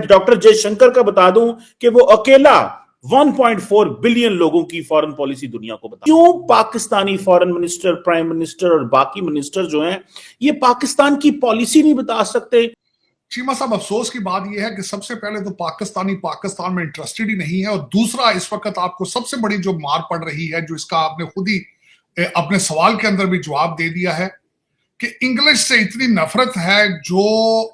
Doctor Jaishankar का बता दूं कि वो अकेला 1.4 बिलियन लोगों की फॉरेन पॉलिसी दुनिया को बता। क्यों Pakistani foreign minister, prime minister और बाकी मिनिस्टर जो हैं ये पाकिस्तान की पॉलिसी नहीं बता सकते? चीमा साहब, अफसोस की बात यह है कि सबसे पहले तो पाकिस्तान में इंटरेस्टेड ही नहीं है, और दूसरा इस वक्त आपको सबसे बड़ी जो मार पड़ रही है, जो इसका आपने खुद ही अपने सवाल के अंदर भी जवाब दे दिया है, कि इंग्लिश से इतनी नफरत है जो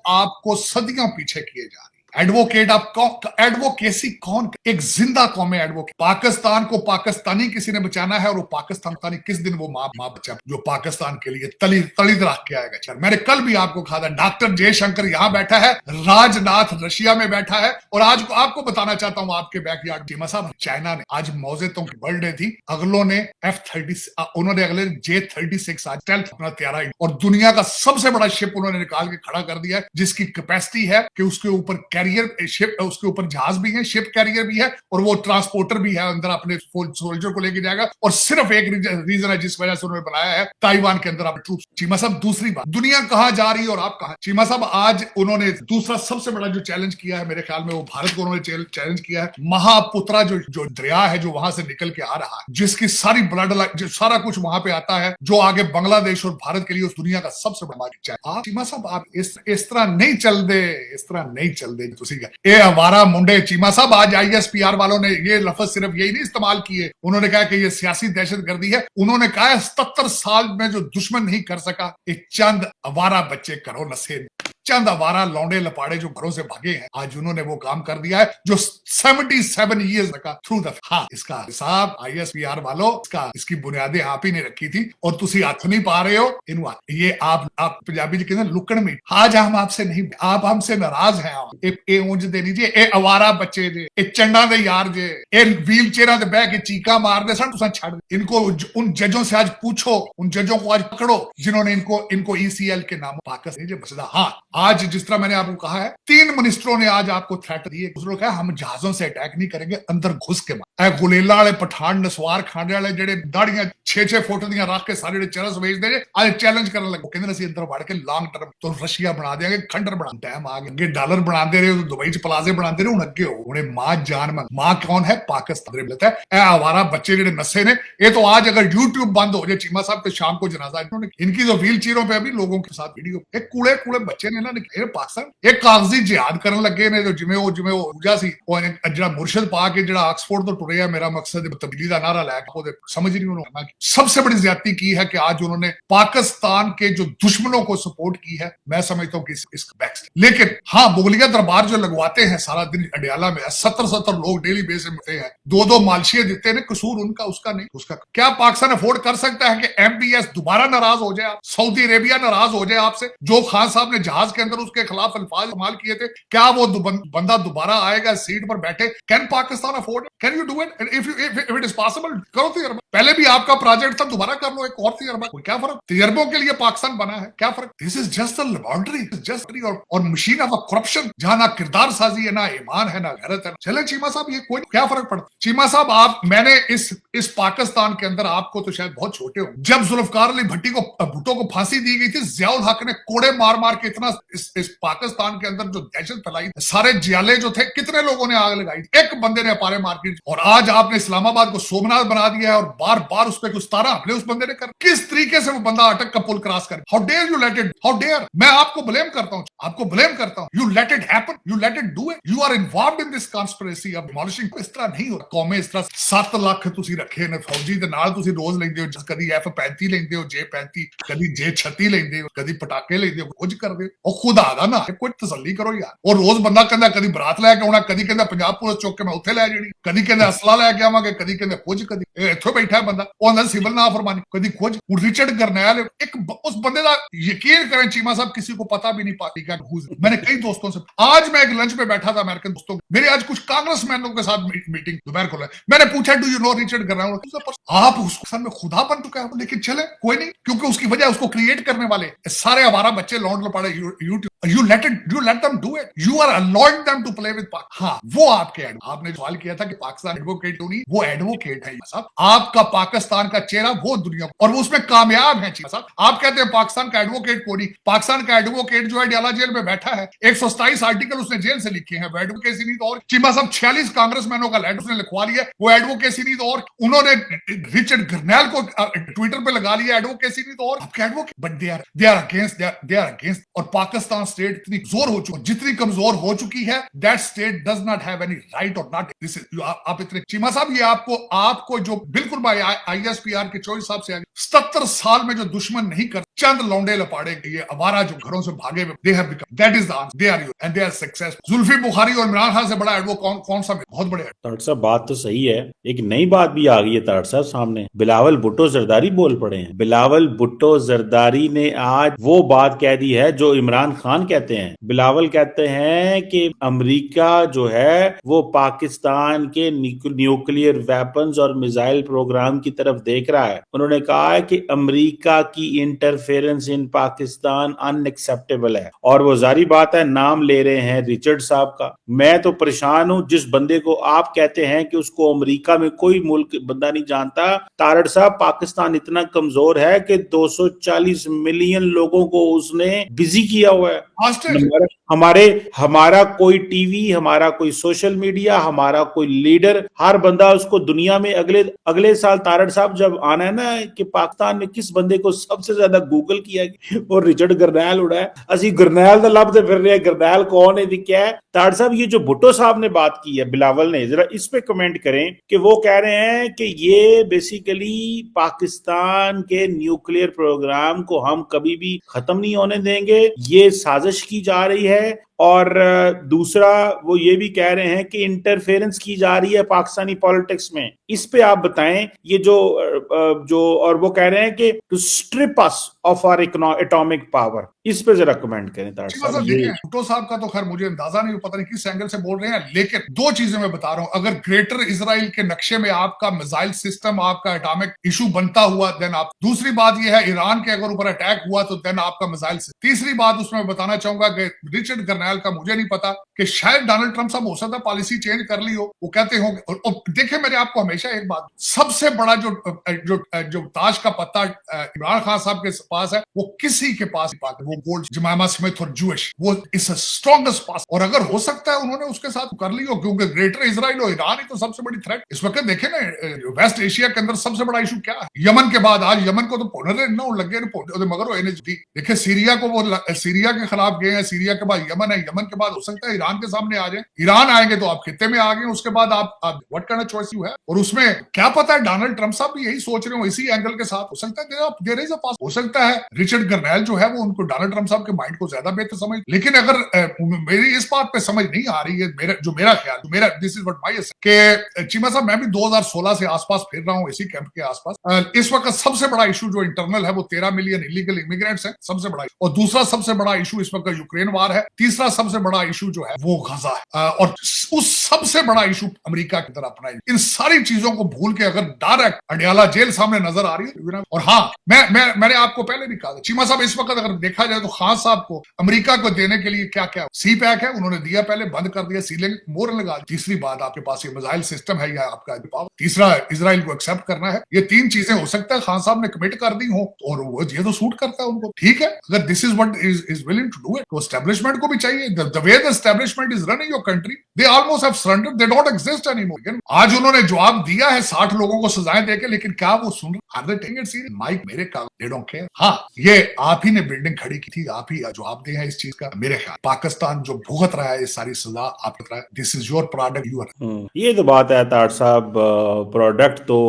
आपको सदियों पीछे किए जा रही है। एडवोकेट आप कौन, एडवोकेसी कौन, एक जिंदा कौम है एडवोकेट। पाकिस्तान को पाकिस्तानी किसी ने बचाना है, और वो पाकिस्तानी किस दिन वो माँ बचा जो पाकिस्तान के लिए तलिद रख के आएगा। मैंने कल भी आपको कहा था, डॉक्टर जयशंकर यहां बैठा है, राजनाथ रशिया में बैठा है, और आज को आपको बताना चाहता हूं आपके बैकयार्ड चीमा साहब, चाइना ने आज मौजेतों की बर्थडे थी, अगलों ने F-30, उन्होंने अगले J-36 आज स्टेल्थ अपना तैयार, और दुनिया का सबसे बड़ा शिप उन्होंने निकाल के खड़ा कर दिया है, जिसकी कैपेसिटी है कि उसके ऊपर कैरियर शिप, उसके ऊपर जहाज भी है, शिप कैरियर भी है, और वो ट्रांसपोर्टर भी है, अंदर अपने सोल्जर को लेके जाएगा। और सिर्फ एक रीजन है जिस वजह से उन्होंने बनाया है, ताइवान के अंदर अपने ट्रूप्स। चीमा साहब, दूसरी बात, दुनिया कहां जा रही है और आप कहां? चीमा साहब, आज उन्होंने दूसरा सबसे बड़ा जो चैलेंज किया है, मेरे ख्याल में वो भारत को उन्होंने चैलेंज किया है। महापुत्रा जो दरिया है, जो वहां से निकल के आ रहा है, जिसकी सारी ब्लड लाइन, जो सारा कुछ वहां पे आता है, जो आगे बांग्लादेश और भारत के लिए उस दुनिया का सबसे बड़ा आप चीमा साहब, आप इस तरह नहीं चल दे, इस तरह नहीं चल दे। ये हमारा मुंडे चीमा साहब, आज ISPR वालों ने ये लफ्ज सिर्फ यही नहीं इस्तेमाल किए, उन्होंने कहा कि ये सियासी दहशतगर्दी है। उन्होंने कहा 77 साल में जो दुश्मन नहीं कर सका, एक चंद आवारा बच्चे करो नशे, चंद आवारा लौंडे लपाड़े जो घरों से भागे हैं, आज उन्होंने वो काम कर दिया है जो 77 ईयर्स का थ्रू द। हाँ, इसका हिसाब ISPR वालों, इसकी बुनियादें आप ही ने रखी थी, और तुसी हाथ नहीं पा रहे हो इन ये आप पंजाबी जी कहते हैं लुकड़ मीट। आज हम आपसे नहीं, आप हमसे नाराज हैं। ए ऊंज दे लीजिए, ए आवारा बच्चे जे, ए चंडा दे यार जे, ए व्हील चेयरां ते बह के चीका मारदे सन, तुसां छड़ इनको। उन जजों से आज पूछो, उन जजों को आज पकड़ो जिन्होंने इनको ECL के नाम पाकिस्तान जे बसदा। हाँ, आज जिस तरह मैंने आपको कहा है, 3 मिनिस्टरों ने आज आपको थ्रेट दी है, दूसरों कहा हम जहाजों से अटैक नहीं करेंगे, अंदर घुस के गुलेला वाले पठान नसवार खाने वाले जेडे दाड़ियां 6-6 फुट दियां रख के सारे चरस बेचते हैं, आज चैलेंज करने लगे, कहते असं अंदर वड़ के लॉन्ग टर्म तो रशिया बना देंगे, खंडर बना। टाइम आ गया, अगे डॉलर बनाते रहे, दुबई च प्लाजे बनाते रहे, हूं अगे हो उन्हें मां जान में। मां कौन है? पाकिस्तान मिलता है। आवारा बच्चे जेडे नशे ने, ये तो आज अगर यूट्यूब बंद हो जाए चीमा साहब, तो शाम को जनाजा इनकी जो व्हील चेयरों पर अभी लोगों के साथ वीडियो, एक कूड़े कूड़े बच्चे ने पाकिस्तान एक कागजी जिहाद करन लगे ने, जो जिमें वो ऊर्जा सी ਜਿਹੜਾ मुर्शद पा के ਜਿਹੜਾ ऑक्सफोर्ड तो टुरे है, मेरा मकसद तब्दीली का नारा लैके समझ नहीं उन्होंने। सबसे बड़ी ज्यादती की है कि आज उन्होंने पाकिस्तान के जो दुश्मनों को सपोर्ट की है। मैं समझता हूँ कि इसका बैक, लेकिन हाँ, मुगलिया दरबार जो लगवाते हैं सारा दिन अडियाला में, 70 लोग डेली बेस में हैं, 2 मालशिये देते हैं, कसूर उनका, उसका नहीं। उसका क्या पाकिस्तान अफोर्ड कर सकता है कि MBS दोबारा नाराज हो जाए, सऊदी अरेबिया नाराज हो जाए आपसे? जो खान साहब ने जहाज के अंदर उसके खिलाफ अल्फाज इस्तेमाल किए थे, क्या वो बंदा दोबारा आएगा सीट पर बैठे? Can Pakistan afford? Can you do it? If it is possible, करो तजर्बा। पहले भी आपका प्रोजेक्ट था, दोबारा कर लो एक और तजर्बा, क्या फर्क? तजर्बों के लिए पाकिस्तान बना है, क्या फर्क? This is just the laboratory, just और मशीन ऑफ करप्शन, जहां ना किरदार साजी है, ना ईमान है, ना गैरत है। चले चीमा साहब, ये कोई क्या फर्क पड़ता? चीमा साहब, आप, मैंने इस पाकिस्तान के अंदर, आपको तो शायद बहुत छोटे हो, जब जुल्फकार अली भुट्टो को फांसी दी गई थी, जियाउल हक ने कोड़े मार मार के इतना इस पाकिस्तान के अंदर जो दहशत फैलाई, सारे जियाले जो थे, कितने लोगों ने आग लगाई, एक बंदे ने अपारे मार्केट। और आज आपने इस्लामाबाद को सोमनाथ बना दिया है, और बार बार उस पर कुछ 17 हमले उस बंदे ने कर। किस तरीके से वो बंदा अटक का पुल क्रॉस करे? How dare you let it, how dare. मैं आपको ब्लेम करता हूं, you let it happen, you let it do it, you are involved in this conspiracy of demolishing. इस तरह नहीं होता, कौमें इस तरह 7 लाख तुसी रखे ने फौजी दे नाल, तुसी रोज लेंदे हो, कदी F-35 लेंदे हो, J-35, कदी J-36 लेंदे हो, कदी पटाखे लेंदे हो, कुछ करदे हो, खुद आदा ना कोई तसल्ली करो यार। और रोज बंदा कहंदा कदी बरात लैके आउणा, कदी कहंदा पंजाब पुलिस चौक के मैं उत्थे लै जानी, कदी कहंदा असला लैके आवांगे, कदी कहंदा कुछ, कदी इत्थे बैठा है बंदा, ਉਹ अंदर सिविल नाफरमानी, कदी कुछ। रिचर्ड गरनैल, एक उस बंदे का यकीन करें चीमा साहब, किसी को पता भी नहीं पाती क्या। मैंने कई दोस्तों से, आज मैं एक लंच पे बैठा था अमेरिकन दोस्तों, मेरे आज कुछ कांग्रेसमैनों के साथ मीटिंग दोपहर को, मैंने पूछा डू यू नो रिचर्ड गरनैल? आप उसके साथ में खुदा बन चुका है, लेकिन चले कोई नहीं, क्योंकि उसकी वजह उसको क्रिएट करने वाले सारे हमारा बच्चे लौंड लपाड़े YouTube, you let them do it, you are allowing them to play with Pak। हाँ, वो आपके आपने सवाल किया था कि पाकिस्तान एडवोकेट नहीं, वो एडवोकेट है साहब। आपका पाकिस्तान का चेहरा वो दुनिया, और वो उसमें कामयाब है साहब। आप कहते हैं पाकिस्तान का एडवोकेट को नहीं, पाकिस्तान का एडवोकेट जो है अडयाला जेल में बैठा है, 127 आर्टिकल उसने जेल से लिखे हैं, वो एडवोकेसी नहीं तो और। चीमा साहब 46 कांग्रेसमैनों का लेटर उसने लिखवा लिया, वो एडवोकेसी नहीं तो और। उन्होंने रिचर्ड गर्नैल को ट्विटर पे लगा लिया, एडवोकेसी नहीं तो और। आपके advocate, but they are against. और पाकिस्तान स्टेट इतनी जोर हो चुकी, जितनी कमजोर हो चुकी है, that state does not have any right और नॉट दिस। आप इतने चीमा साहब, ये आपको जो बिल्कुल भाई ISPR के 24 साहब से आगे 77 साल में जो दुश्मन नहीं कर, चंद लौंडे लपाड़े ये अवारा जो घरों से भागे हुए, they have become, that is the answer, they are you and they are successful. Zulfi Bukhari और इमरान खान से बड़ा एडवोकेट कौन सा? बहुत बड़े। तारड़ साहब बात तो सही है, एक नई बात भी आ गई है तारड़ साहब सामने। बिलावल भुट्टो जरदारी बोल पड़े हैं। बिलावल भुट्टो जरदारी ने आज वो बात कह दी है जो इमरान खान कहते हैं। बिलावल कहते हैं कि अमेरिका जो है वो पाकिस्तान के न्यूक्लियर वेपन्स और मिसाइल प्रोग्राम की तरफ देख रहा है। उन्होंने कहा है कि अमेरिका की इंटरफेरेंस इन पाकिस्तान अनएक्सेप्टेबल है, और वो जारी बात है, नाम ले रहे हैं रिचर्ड साहब का। मैं तो परेशान हूं, जिस बंदे को आप कहते हैं कि उसको अमेरिका में कोई मुल्क बंदा नहीं जानता। तारड़ साहब, पाकिस्तान इतना कमजोर है कि 240 मिलियन लोगों को उसने बिजी किया हुआ है। हमारा कोई टीवी, हमारा कोई सोशल मीडिया, हमारा कोई लीडर, हर बंदा उसको दुनिया में अगले साल तारड़ साहब जब आना है ना कि पाकिस्तान में किस बंदे को सबसे ज्यादा गूगल किया और रिचर्ड गरनैल उड़ा है। असि गरनैल दा लभदे फिर रहे, गरनैल कौन है क्या है। तारड़ साहब, ये जो भुट्टो साहब ने बात की है बिलावल ने, जरा इस पे कमेंट करें कि वो कह रहे हैं कि ये बेसिकली पाकिस्तान के न्यूक्लियर प्रोग्राम को हम कभी भी खत्म नहीं होने देंगे, ये साजिश की जा रही है। और दूसरा वो ये भी कह रहे हैं कि इंटरफेरेंस की जा रही है पाकिस्तानी पॉलिटिक्स में। इस पे आप बताएं, ये जो और वो कह रहे हैं कि to strip us off our atomic power, इस पे जरा कमेंट करें तारड़ साहब। भुट्टो साहब का तो खैर मुझे अंदाजा नहीं, पता नहीं किस एंगल से बोल रहे हैं, लेकिन दो चीजें मैं बता रहा हूं। अगर ग्रेटर इजराइल के नक्शे में आपका मिसाइल सिस्टम, आपका एटॉमिक इशू बनता हुआ, देन आप, दूसरी बात यह है ईरान के अगर ऊपर अटैक हुआ तो देन आपका मिसाइल। तीसरी बात उसमें बताना चाहूंगा कि रिचर्ड गर्नैल का मुझे नहीं पता कि शायद डोनाल्ड ट्रंप साहब हो सकता पॉलिसी चेंज कर ली हो, वो कहते होंगे। और देखिए, मैंने आपको हमेशा एक बात, सबसे बड़ा जो ताज का पत्ता इमरान खान साहब के पास है, वो किसी के पास नहीं पाता, वो गोल्ड, जमामा स्मिथ और जूश, वो इस स्ट्रॉन्गेस्ट पास। और अगर हो सकता है उन्होंने उसके साथ कर ली हो, क्योंकि ग्रेटर इजराइल और ईरान ही तो सबसे बड़ी थ्रेट इस वक्त। देखे ना, वेस्ट एशिया के अंदर सबसे बड़ा इशू क्या है? यमन के बाद आज यमन को तो पोनर ना लगे मगर वो देखिए, सीरिया को वो सीरिया के खिलाफ गए हैं, सीरिया के बाद यमन है, यमन के बाद हो सकता है ईरान के सामने आ जाए। ईरान आएंगे तो आप खित्ते में आ गए, उसके बाद आप what kind of choice you है। और उसमें क्या पता है डोनाल्ड ट्रंप साहब भी यही सोच रहे हो, इसी एंगल के साथ हो सकता है देयर इज अ पास, हो सकता है रिचर्ड गर्नैल जो है वो उनको डोनाल्ड ट्रंप साहब के माइंड को ज्यादा बेहतर समझ। लेकिन अगर मेरी इस बात पे समझ नहीं आ रही है, मेरा ख्याल, दिस इज व्हाट माय के चीमा साहब, मैं भी 2016 से आसपास फिर रहा हूँ इसी कैंप के आसपास। इस वक्त सबसे बड़ा इशू जो इंटरनल है वो 13 मिलियन इलीगल इमिग्रेंट्स है, सबसे बड़ा। और दूसरा सबसे बड़ा इशू इस वक्त यूक्रेन वार है। तीसरा सबसे बड़ा इशू जो है वो गजा है। और उस सबसे बड़ा इशू अमेरिका की तरफ अपना। इन सारी चीजों को भूल के अगर डायरेक्ट अडयाला जेल सामने नजर आ रही है। और हाँ, मैंने आपको पहले भी कहा, चीमा साहब, इस वक्त अगर देखा जाए तो खान साहब को अमेरिका को देने के लिए क्या क्या सी पैक है, उन्होंने दिया, पहले बंद कर दिया, सीलिंग मोर लगा। तीसरी बात, आपके पास ये मिसाइल सिस्टम है या आपका पावर। तीसरा, इजराइल को एक्सेप्ट करना है। ये तीन चीजें हो सकता है खान साहब ने कमिट कर दी हो, और वो ये तो सूट करता है उनको। ठीक है, अगर this is what is willing to do it, तो एस्टेब्लिशमेंट को भी चाहिए। The way the establishment is running your country, they almost have surrendered, they don't exist anymore. आज उन्होंने जवाब दिया है 60 लोगों को सजाएं देके, लेकिन क्या वो सुन रहे? Are they taking it serious? Mic मेरे का, दे डोंट केयर। हाँ, ये आप ही ने बिल्डिंग खड़ी की थी, आप ही जवाब दे हैं इस चीज का। मेरे ख्याल पाकिस्तान जो भुगत रहा है ये सारी सजा, आप रहा है, this is your product, you are. ये तो बात है तारड़ साहब, प्रोडक्ट तो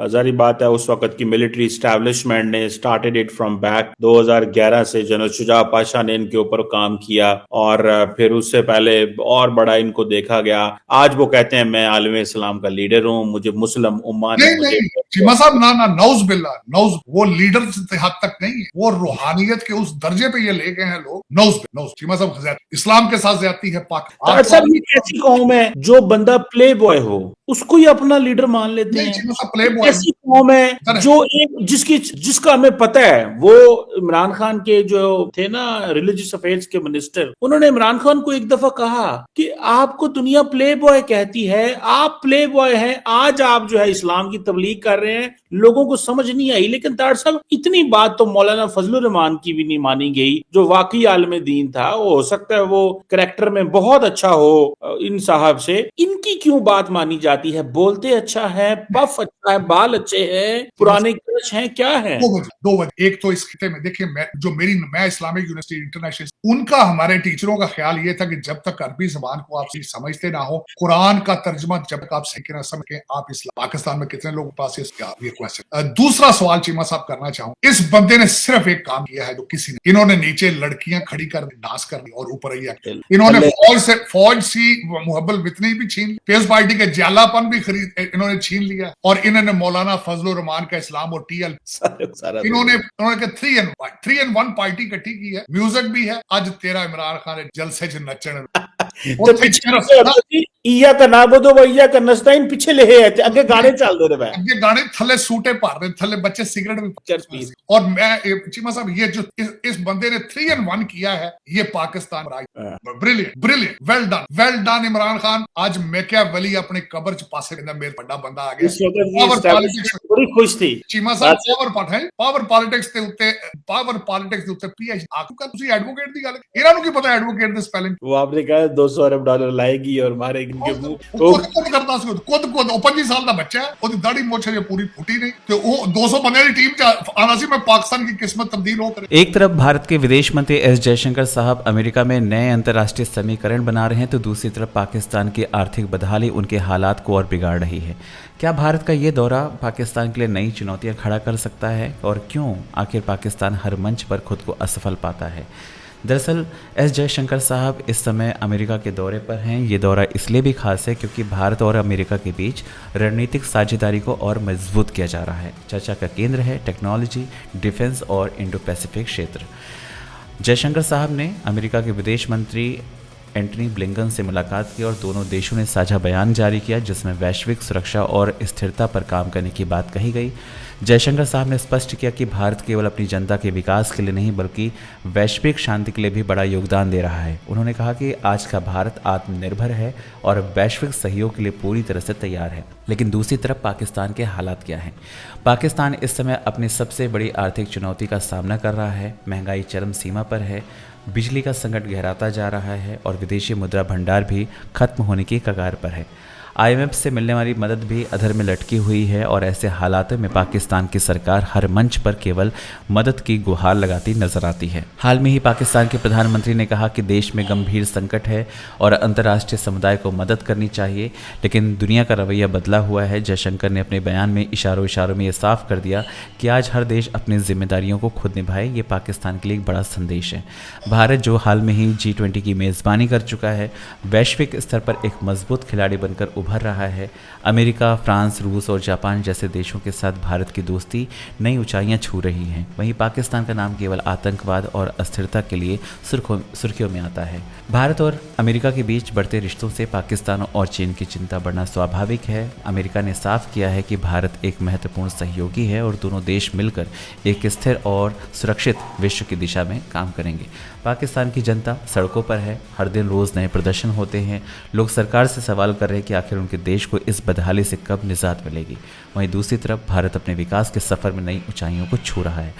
जारी बात है उस वक्त की मिलिट्री एस्टेब्लिशमेंट ने स्टार्टेड इट फ्रॉम बैक 2011 से जनरल शुजा पाशा ने इनके ऊपर काम किया, और फिर उससे पहले और बड़ा इनको देखा गया। आज वो कहते हैं मैं आलम इस्लाम का लीडर हूँ, मुझे मुस्लिम उम्मा ने चीमा साहब, ना नौज बिल्ला, नौज, वो लीडर हद तक नहीं है, वो रूहानियत के उस दर्जे पे ये ले गए हैं लोग। नौज चीमा साहब, इस्लाम के साथ ज्यादती है। पाक ऐसी कौम है जो बंदा प्ले बॉय हो, उसको ही अपना लीडर मान लेते नहीं हैं। चीमा साहब प्ले बॉय ऐसी कौम है जो एक जिसका हमें पता है, वो इमरान खान के जो थे ना रिलीजियस अफेयर्स के मिनिस्टर, उन्होंने इमरान खान को एक दफा कहा कि आपको दुनिया प्ले बॉय कहती है, आप प्ले बॉय हैं, आज आप जो है इस्लाम की तबलीग कर रहे हैं, लोगों को समझ नहीं आई। लेकिन तार साहब इतनी बात तो मौलाना फजलुर रहमान की भी नहीं मानी गई, जो वाकई आलम दीन था। वो हो सकता है वो करैक्टर में बहुत अच्छा हो इन साहब से, इनकी क्यों बात मानी जाती है? बोलते अच्छा है, पफ अच्छा है, बाल अच्छे हैं, पुराने क्रश हैं, क्या है? दो वजह। एक तो इस खिते में देखिए, मैं इस्लामिक यूनिवर्सिटी इंटरनेशनल, उनका हमारे टीचरों का ख्याल ये था कि जब तक अरबी जबान को आप समझते ना हो, कुरान का तर्जमा जब तक आप सीखे ना समझे, आप इस्लाम पाकिस्तान में कितने लोगों के पास ये क्वेश्चन। दूसरा सवाल चीमा साहब करना चाहूँ, इस बंदे ने सिर्फ एक काम किया है जो किसी ने, इन्होंने नीचे लड़कियां खड़ी कर डांस कर दी और ऊपर इन्होंने फौज सी मुहब्बल वितनी भी छीन ली, पीपल्स पार्टी के जालापन भी इन्होंने छीन लिया, और इन्होंने मौलाना फजलुर रहमान का इस्लाम और टीएल इन्होंने 3 in 1 पार्टी इकट्ठी की है। म्यूजिक भी है, आज तेरा इमरान खान जलसे च नचन इया का नाबुदो व इया का नस्ताइन पीछे ले है, अगे गाने चल दे रहे, अगे गाने थले सूटे पार रहे, थले बच्चे सिगरेट भी चर्च पी। और मैं चीमा साहब, ये जो इस बंदे ने 3 in 1 किया है, ये Pakistan brilliant, well done Imran Khan. आज मैं क्या वली अपनी कब्र च पासे मेरे बड़ा बंदा आ गया, बड़ी खुश थी चीमा साहब। पावर पॉलिटिक्स ਦੇ ਉੱਤੇ पीएच ਆਖੂਗਾ, ਤੁਸੀਂ ਐਡਵੋਕੇਟ ਦੀ ਗੱਲ, ਇਹਨਾਂ ਨੂੰ ਕੀ ਪਤਾ ਐਡਵੋਕੇਟ ਦੇ स्पेलिंग? वो आपने कहा $200 अरब लाएगी और मारेगी इनके मुंह। खुद करता ਸੀ, खुद 25 ਸਾਲ ਦਾ ਬੱਚਾ ਹੈ, ਉਹਦੀ ਦਾੜੀ ਮੁੱਛ ਜੇ ਪੂਰੀ फुटी नहीं, ਤੇ ਉਹ 200 ਬੰਦੇ ਦੀ ਟੀਮ ਚ ਆਣਾ ਸੀ। मैं पाकिस्तान की किस्मत तब्दील हो करे। एक तरफ भारत के विदेश मंत्री एस जयशंकर साहब अमेरिका में नए अंतर्राष्ट्रीय समीकरण बना रहे हैं, तो दूसरी तरफ पाकिस्तान की आर्थिक बदहाली उनके हालात को और बिगाड़ रही है। क्या भारत का ये दौरा पाकिस्तान के लिए नई चुनौतियां खड़ा कर सकता है, और क्यों आखिर पाकिस्तान हर मंच पर खुद को असफल पाता है? दरअसल एस जयशंकर साहब इस समय अमेरिका के दौरे पर हैं। ये दौरा इसलिए भी खास है क्योंकि भारत और अमेरिका के बीच रणनीतिक साझेदारी को और मजबूत किया जा रहा है। चर्चा का केंद्र है टेक्नोलॉजी, डिफेंस और इंडो पैसिफिक क्षेत्र। जयशंकर साहब ने अमेरिका के विदेश मंत्री एंटनी ब्लिंकन से मुलाकात की और दोनों देशों ने साझा बयान जारी किया, जिसमें वैश्विक सुरक्षा और स्थिरता पर काम करने की बात कही गई। जयशंकर साहब ने स्पष्ट किया कि भारत केवल अपनी जनता के विकास के लिए नहीं बल्कि वैश्विक शांति के लिए भी बड़ा योगदान दे रहा है। उन्होंने कहा कि आज का भारत आत्मनिर्भर है और वैश्विक सहयोग के लिए पूरी तरह से तैयार है। लेकिन दूसरी तरफ पाकिस्तान के हालात क्या हैं? पाकिस्तान इस समय अपनी सबसे बड़ी आर्थिक चुनौती का सामना कर रहा है। महंगाई चरम सीमा पर है, बिजली का संकट गहराता जा रहा है और विदेशी मुद्रा भंडार भी खत्म होने की कगार पर है। IMF से मिलने वाली मदद भी अधर में लटकी हुई है और ऐसे हालातों में पाकिस्तान की सरकार हर मंच पर केवल मदद की गुहार लगाती नजर आती है। हाल में ही पाकिस्तान के प्रधानमंत्री ने कहा कि देश में गंभीर संकट है और अंतर्राष्ट्रीय समुदाय को मदद करनी चाहिए, लेकिन दुनिया का रवैया बदला हुआ है। जयशंकर ने अपने बयान में इशारों में ये साफ कर दिया कि आज हर देश अपनी जिम्मेदारियों को खुद निभाए। ये पाकिस्तान के लिए एक बड़ा संदेश है। भारत जो हाल में ही G20 की मेज़बानी कर चुका है, वैश्विक स्तर पर एक मजबूत खिलाड़ी बनकर भर रहा है। अमेरिका, फ्रांस, रूस और जापान जैसे देशों के साथ भारत की दोस्ती नई ऊंचाइयां छू रही हैं। वहीं पाकिस्तान का नाम केवल आतंकवाद और अस्थिरता के लिए सुर्खियों में आता है। भारत और अमेरिका के बीच बढ़ते रिश्तों से पाकिस्तान और चीन की चिंता बढ़ना स्वाभाविक है। अमेरिका ने साफ किया है कि भारत एक महत्वपूर्ण सहयोगी है और दोनों देश मिलकर एक स्थिर और सुरक्षित विश्व की दिशा में काम करेंगे। पाकिस्तान की जनता सड़कों पर है, हर दिन रोज़ नए प्रदर्शन होते हैं। लोग सरकार से सवाल कर रहे हैं कि आखिर उनके देश को इस बदहाली से कब निजात मिलेगी। वहीं दूसरी तरफ भारत अपने विकास के सफ़र में नई ऊंचाइयों को छू रहा है।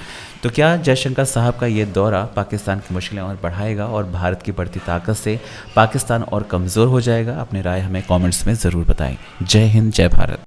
तो क्या जयशंकर साहब का ये दौरा पाकिस्तान की मुश्किलें और बढ़ाएगा और भारत की बढ़ती ताकत से पाकिस्तान और कमज़ोर हो जाएगा? अपनी राय हमें कमेंट्स में ज़रूर बताएं। जय हिंद, जय भारत।